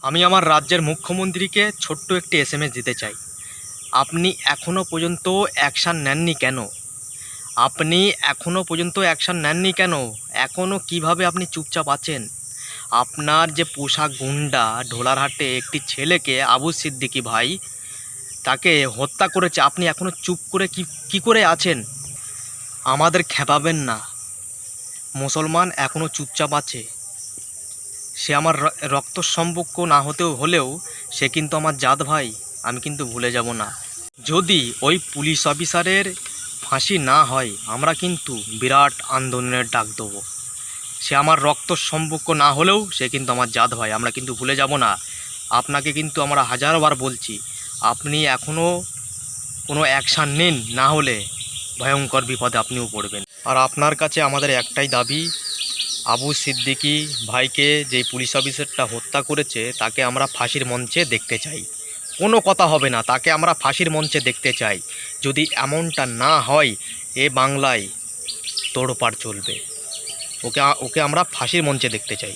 আমি আমার রাজ্যের মুখ্যমন্ত্রীকে ছোট্ট একটি এসএমএস দিতে চাই। আপনি এখনও পর্যন্ত অ্যাকশান নেননি কেন? আপনি এখনও পর্যন্ত অ্যাকশান নেননি কেন? এখনও কিভাবে আপনি চুপচাপ আছেন? আপনার যে পোষা গুন্ডা ঢোলারহাটে একটি ছেলেকে, আবু সিদ্দিকী ভাই, তাকে হত্যা করেছে, আপনি এখনও চুপ করে কি করে আছেন? আমাদের খেপাবেন না। মুসলমান এখনও চুপচাপ আছে। সে আমার রক্ত সম্পর্ক না হলেও সে কিন্তু আমার জাত ভাই, আমি কিন্তু ভুলে যাব না। যদি ওই পুলিশ অফিসারের ফাঁসি না হয়, আমরা কিন্তু বিরাট আন্দোলনের ডাক দেবো। সে আমার রক্ত সম্পর্ক না হলেও সে কিন্তু আমার জাত ভাই, আমরা কিন্তু ভুলে যাব না। আপনাকে কিন্তু আমরা হাজারবার বলছি, আপনি এখনও কোনো অ্যাকশান নিন, না হলে ভয়ঙ্কর বিপদে আপনিও পড়বেন। আর আপনার কাছে আমাদের একটাই দাবি, আবু সিদ্দিকী ভাইকে যেই পুলিশ অফিসারটা হত্যা করেছে তাকে আমরা ফাঁসির মঞ্চে দেখতে চাই। কোনো কথা হবে না, তাকে আমরা ফাঁসির মঞ্চে দেখতে চাই। যদি এমনটা না হয়, এ বাংলায় তোড়পাড় চলবে। ওকে আমরা ফাঁসির মঞ্চে দেখতে চাই।